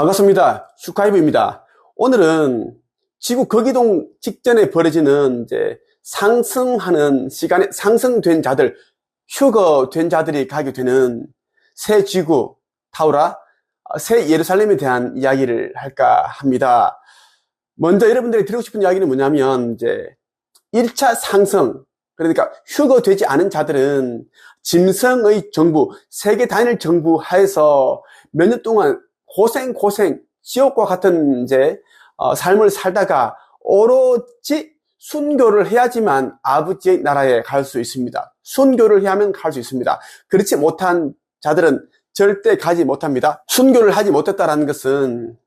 반갑습니다. 슈카이브입니다. 오늘은 지구 거기동 직전에 벌어지는 상승하는 시간에 상승된 자들, 휴거된 자들이 가게 되는 새 지구 타우라, 새 예루살렘에 대한 이야기를 할까 합니다. 먼저 여러분들이 드리고 싶은 이야기는 뭐냐면 1차 상승, 그러니까 휴거되지 않은 자들은 짐승의 정부, 세계 단일 정부 하에서 몇 년 동안 고생 지옥과 같은 삶을 살다가 오로지 순교를 해야지만 아버지의 나라에 갈 수 있습니다. 순교를 해야 하면 갈 수 있습니다. 그렇지 못한 자들은 절대 가지 못합니다. 순교를 하지 못했다는 것은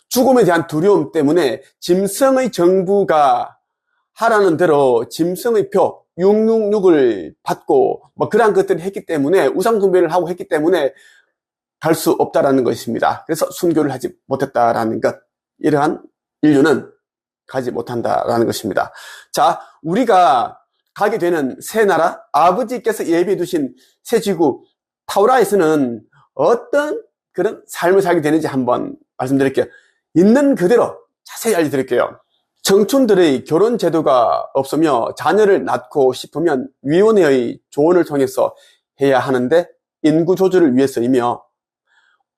죽음에 대한 두려움 때문에 짐승의 정부가 하라는 대로 짐승의 표 666을 받고 그러한 것들을 했기 때문에 우상 숭배를 하고 했기 때문에 갈 수 없다라는 것입니다. 그래서 순교를 하지 못했다라는 것, 이러한 인류는 가지 못한다라는 것입니다. 자, 우리가 가게 되는 새 나라, 아버지께서 예비해 두신 새 지구 타우라에서는 어떤 그런 삶을 살게 되는지 한번 말씀드릴게요. 있는 그대로 자세히 알려드릴게요. 청춘들의 결혼 제도가 없으며 자녀를 낳고 싶으면 위원회의 조언을 통해서 해야 하는데 인구 조절을 위해서이며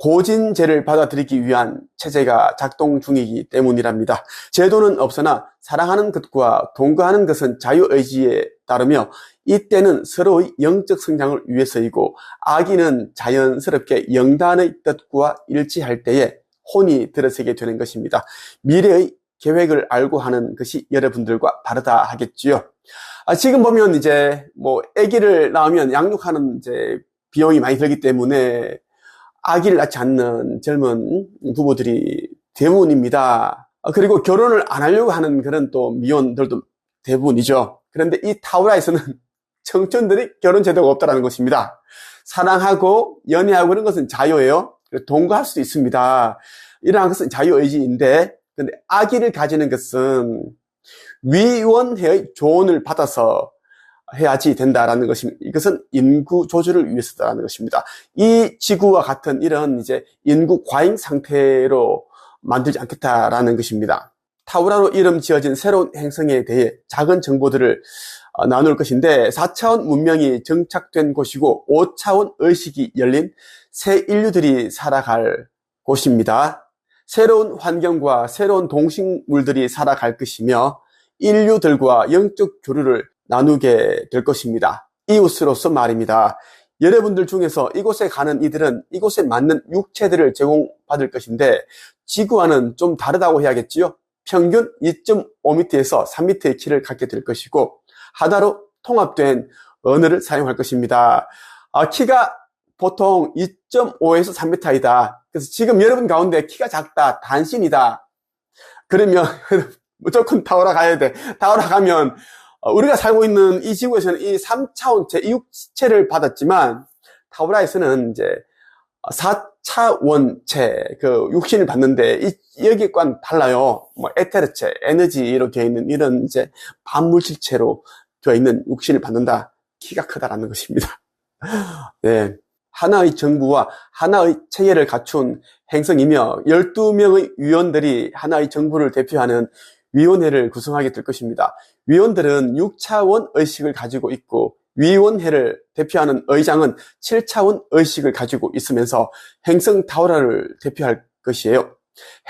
고진제를 받아들이기 위한 체제가 작동 중이기 때문이랍니다. 제도는 없으나 사랑하는 것과 동거하는 것은 자유의지에 따르며 이때는 서로의 영적 성장을 위해서이고 아기는 자연스럽게 영단의 뜻과 일치할 때에 혼이 들어서게 되는 것입니다. 미래의 계획을 알고 하는 것이 여러분들과 다르다 하겠지요. 지금 보면 아기를 낳으면 양육하는 비용이 많이 들기 때문에 아기를 낳지 않는 젊은 부부들이 대부분입니다. 그리고 결혼을 안 하려고 하는 그런 또 미혼들도 대부분이죠. 그런데 이 타우라에서는 청춘들이 결혼 제도가 없다는 것입니다. 사랑하고 연애하고 그런 것은 자유예요. 동거할 수도 있습니다. 이러한 것은 자유의지인데, 근데 아기를 가지는 것은 위원회의 조언을 받아서 해야지 된다라는 것입니다. 이것은 인구 조절을 위해서다라는 것입니다. 이 지구와 같은 이런 인구 과잉 상태로 만들지 않겠다라는 것입니다. 타우라로 이름 지어진 새로운 행성에 대해 작은 정보들을 나눌 것인데 4차원 문명이 정착된 곳이고 5차원 의식이 열린 새 인류들이 살아갈 곳입니다. 새로운 환경과 새로운 동식물들이 살아갈 것이며 인류들과 영적 교류를 나누게 될 것입니다. 이웃으로서 말입니다. 여러분들 중에서 이곳에 가는 이들은 이곳에 맞는 육체들을 제공받을 것인데 지구와는 좀 다르다고 해야겠지요. 평균 2.5m에서 3m의 키를 갖게 될 것이고 하나로 통합된 언어를 사용할 것입니다. 키가 보통 2.5에서 3m이다. 그래서 지금 여러분 가운데 키가 작다, 단신이다. 그러면 무조건 타우라 가야 돼. 타우라 가면 우리가 살고 있는 이 지구에서는 이 3차원체, 이 육체를 받았지만 타우라에서는 4차원체, 육신을 받는데 여기과는 달라요. 에테르체, 에너지로 되어 있는 이런 반물질체로 되어 있는 육신을 받는다. 키가 크다라는 것입니다. 네. 하나의 정부와 하나의 체계를 갖춘 행성이며 12명의 위원들이 하나의 정부를 대표하는 위원회를 구성하게 될 것입니다. 위원들은 6차원 의식을 가지고 있고 위원회를 대표하는 의장은 7차원 의식을 가지고 있으면서 행성 타우라를 대표할 것이에요.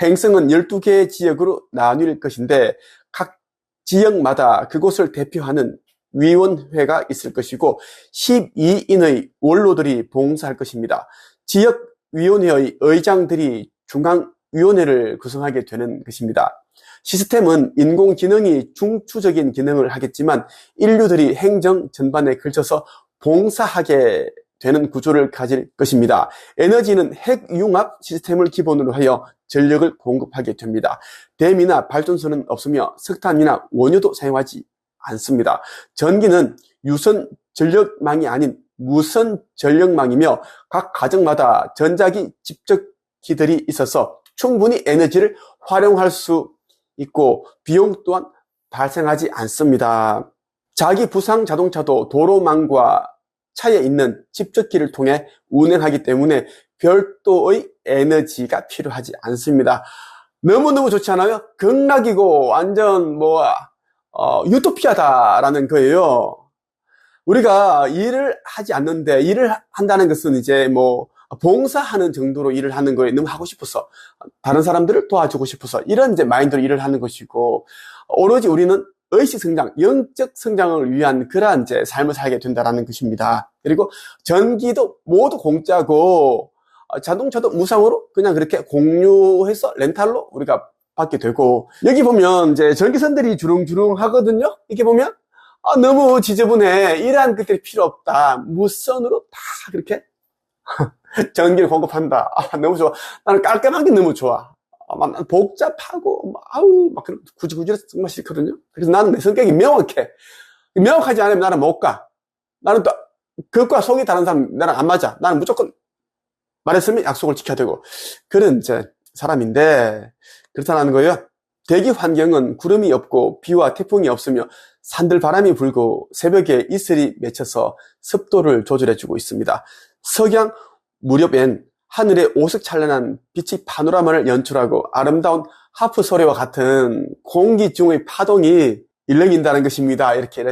행성은 12개의 지역으로 나뉠 것인데 각 지역마다 그곳을 대표하는 위원회가 있을 것이고 12인의 원로들이 봉사할 것입니다. 지역위원회의 의장들이 중앙위원회를 구성하게 되는 것입니다. 시스템은 인공지능이 중추적인 기능을 하겠지만 인류들이 행정 전반에 걸쳐서 봉사하게 되는 구조를 가질 것입니다. 에너지는 핵융합 시스템을 기본으로 하여 전력을 공급하게 됩니다. 댐이나 발전소는 없으며 석탄이나 원유도 사용하지 않습니다. 전기는 유선 전력망이 아닌 무선 전력망이며 각 가정마다 전자기 집적기들이 있어서 충분히 에너지를 활용할 수 있고 비용 또한 발생하지 않습니다. 자기 부상 자동차도 도로망과 차에 있는 집적기를 통해 운행하기 때문에 별도의 에너지가 필요하지 않습니다. 너무너무 좋지 않아요? 극락이고 완전 유토피아다라는 거예요. 우리가 일을 하지 않는데, 일을 한다는 것은 이제 봉사하는 정도로 일을 하는 거에 너무 하고 싶어서, 다른 사람들을 도와주고 싶어서, 이런 이제 마인드로 일을 하는 것이고, 오로지 우리는 의식 성장, 영적 성장을 위한 그러한 이제 삶을 살게 된다라는 것입니다. 그리고 전기도 모두 공짜고, 자동차도 무상으로 그냥 그렇게 공유해서 렌탈로 우리가 받게 되고, 여기 보면 이제 전기선들이 주릉주릉 하거든요? 이렇게 보면, 너무 지저분해. 이러한 것들이 필요 없다. 무선으로 다 그렇게 전기를 공급한다. 너무 좋아. 나는 깔끔한 게 너무 좋아. 막 복잡하고, 막 구질구질해서 정말 싫거든요. 그래서 나는 내 성격이 명확해. 명확하지 않으면 나는 못 가. 나는 또, 그것과 속이 다른 사람, 나랑 안 맞아. 나는 무조건 말했으면 약속을 지켜야 되고. 그런 이제 사람인데, 그렇다는 거예요. 대기 환경은 구름이 없고 비와 태풍이 없으며 산들바람이 불고 새벽에 이슬이 맺혀서 습도를 조절해주고 있습니다. 석양 무렵엔 하늘에 오색찬란한 빛이 파노라마를 연출하고 아름다운 하프 소리와 같은 공기 중의 파동이 일렁인다는 것입니다. 이렇게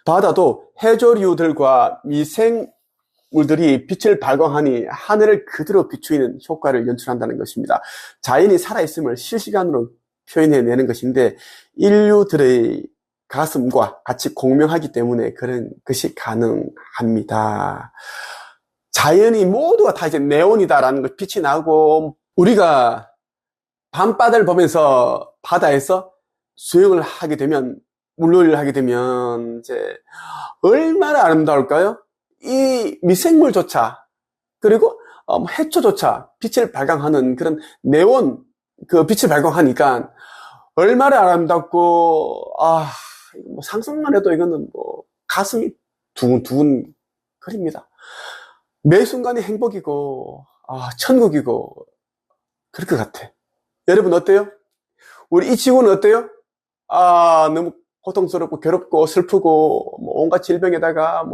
바다도 해조류들과 미생물들이 빛을 발광하니 하늘을 그대로 비추이는 효과를 연출한다는 것입니다. 자연이 살아있음을 실시간으로 표현해내는 것인데 인류들의 가슴과 같이 공명하기 때문에 그런 것이 가능합니다. 자연이 모두가 다 이제 네온이다라는 걸 빛이 나고, 우리가 밤바다를 보면서 바다에서 수영을 하게 되면, 물놀이를 하게 되면 이제 얼마나 아름다울까요? 이 미생물조차, 그리고 해초조차 빛을 발광하는 그런 네온 그 빛을 발광하니까 얼마나 아름답고, 상상만 해도 이거는 가슴이 두근두근 거립니다. 매 순간이 행복이고, 천국이고, 그럴 것 같아. 여러분 어때요? 우리 이 지구는 어때요? 너무 고통스럽고 괴롭고 슬프고, 온갖 질병에다가,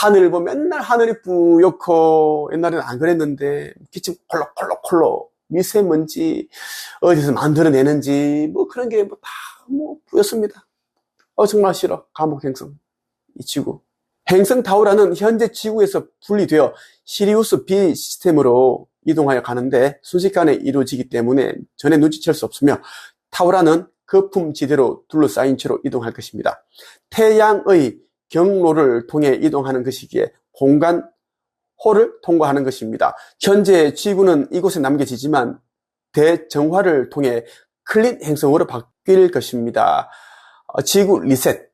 하늘 맨날 하늘이 뿌옇고, 옛날에는 안 그랬는데, 기침 콜록콜록콜록, 미세먼지, 어디서 만들어내는지, 그런 게 뿌옇습니다. 정말 싫어. 감옥행성. 이 지구. 행성 타우라는 현재 지구에서 분리되어 시리우스 B 시스템으로 이동하여 가는데 순식간에 이루어지기 때문에 전에 눈치챌 수 없으며, 타우라는 거품지대로 둘러싸인 채로 이동할 것입니다. 태양의 경로를 통해 이동하는 것이기에 공간호를 통과하는 것입니다. 현재 지구는 이곳에 남겨지지만 대정화를 통해 클린 행성으로 바뀔 것입니다. 지구 리셋,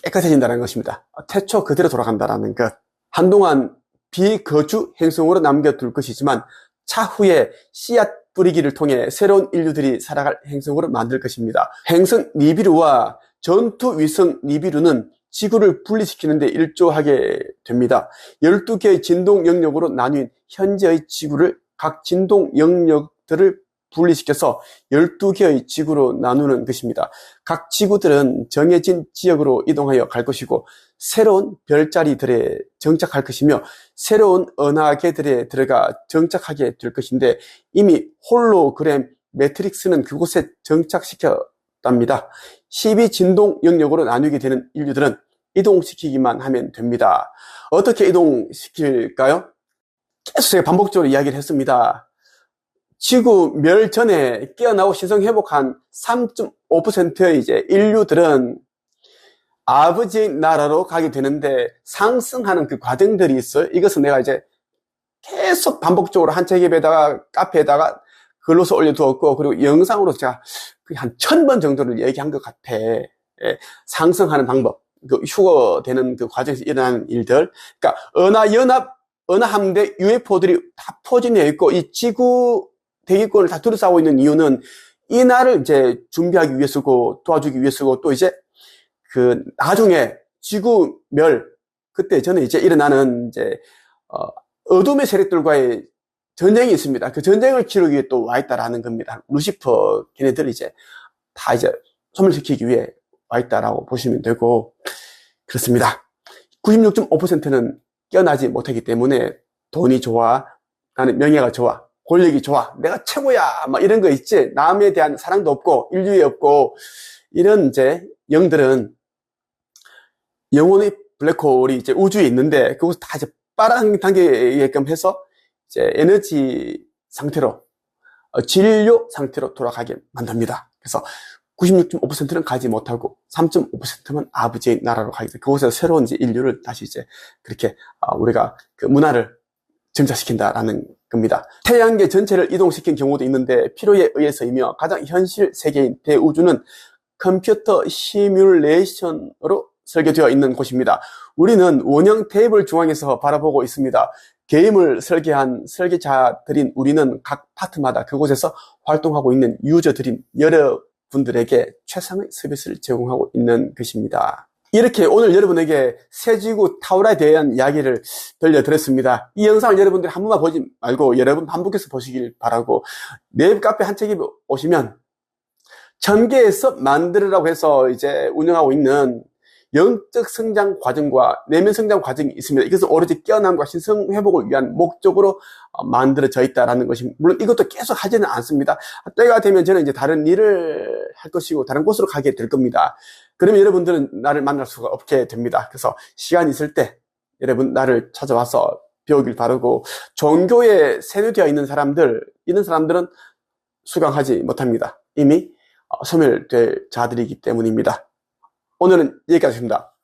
깨끗해진다는 것입니다. 태초 그대로 돌아간다는 것. 한동안 비거주 행성으로 남겨둘 것이지만 차후에 씨앗 뿌리기를 통해 새로운 인류들이 살아갈 행성으로 만들 것입니다. 행성 니비루와 전투 위성 니비루는 지구를 분리시키는 데 일조하게 됩니다. 12개의 진동 영역으로 나뉜 현재의 지구를 각 진동 영역들을 분리시켜서 12개의 지구로 나누는 것입니다. 각 지구들은 정해진 지역으로 이동하여 갈 것이고 새로운 별자리들에 정착할 것이며 새로운 은하계들에 들어가 정착하게 될 것인데 이미 홀로그램 매트릭스는 그곳에 정착시켰답니다. 12진동 영역으로 나누게 되는 인류들은 이동시키기만 하면 됩니다. 어떻게 이동시킬까요? 계속 제가 반복적으로 이야기를 했습니다. 지구 멸 전에 깨어나고 신성 회복한 3.5%의 이제 인류들은 아버지의 나라로 가게 되는데 상승하는 그 과정들이 있어요. 이것은 내가 이제 계속 반복적으로 한 책에다가 카페에다가 글로서 올려두었고, 그리고 영상으로 제가 한 1000번 정도를 얘기한 것 같아. 상승하는 방법, 그 휴거되는 그 과정에서 일어나는 일들. 그러니까 은하함대 UFO들이 다 포진해 있고 이 지구 대기권을 다 둘러싸고 있는 이유는 이 날을 이제 준비하기 위해서고 도와주기 위해서고, 또 이제 그 나중에 지구 멸 그때 전에 이제 일어나는 이제 어둠의 세력들과의 전쟁이 있습니다. 그 전쟁을 치르기 위해 또 와 있다라는 겁니다. 루시퍼 걔네들 이제 다 이제 소멸시키기 위해 와 있다라고 보시면 되고, 그렇습니다. 96.5%는 깨어나지 못하기 때문에 돈이 좋아, 나는 명예가 좋아, 권력이 좋아, 내가 최고야, 막 이런 거 있지. 남에 대한 사랑도 없고 인류애 없고 이런 이제 영들은 영혼의 블랙홀이 이제 우주에 있는데 그것을 다 이제 빨아당기게끔 해서 이제 에너지 상태로 진료 상태로 돌아가게 만듭니다. 그래서 96.5%는 가지 못하고 3.5%만 아버지의 나라로 가게 돼. 그곳에서 새로운 이제 인류를 다시 이제 그렇게 우리가 그 문화를 증자시킨다라는 겁니다. 태양계 전체를 이동시킨 경우도 있는데 필요에 의해서이며 가장 현실 세계인 대우주는 컴퓨터 시뮬레이션으로 설계되어 있는 곳입니다. 우리는 원형 테이블 중앙에서 바라보고 있습니다. 게임을 설계한 설계자들인 우리는 각 파트마다 그곳에서 활동하고 있는 유저들인 여러분들에게 최상의 서비스를 제공하고 있는 것입니다. 이렇게 오늘 여러분에게 새지구 타우라에 대한 이야기를 들려드렸습니다. 이 영상을 여러분들이 한 번만 보지 말고 여러 번 반복해서 보시길 바라고, 네이버 카페 한책에 오시면 천계에서 만들으라고 해서 이제 운영하고 있는 영적 성장 과정과 내면 성장 과정이 있습니다. 이것은 오로지 깨어남과 신성 회복을 위한 목적으로 만들어져 있다라는 것이, 물론 이것도 계속 하지는 않습니다. 때가 되면 저는 이제 다른 일을 할 것이고 다른 곳으로 가게 될 겁니다. 그러면 여러분들은 나를 만날 수가 없게 됩니다. 그래서 시간이 있을 때 여러분 나를 찾아와서 배우길 바라고, 종교에 세뇌되어 있는 사람들, 이런 사람들은 수강하지 못합니다. 이미 소멸될 자들이기 때문입니다. 오늘은 여기까지입니다.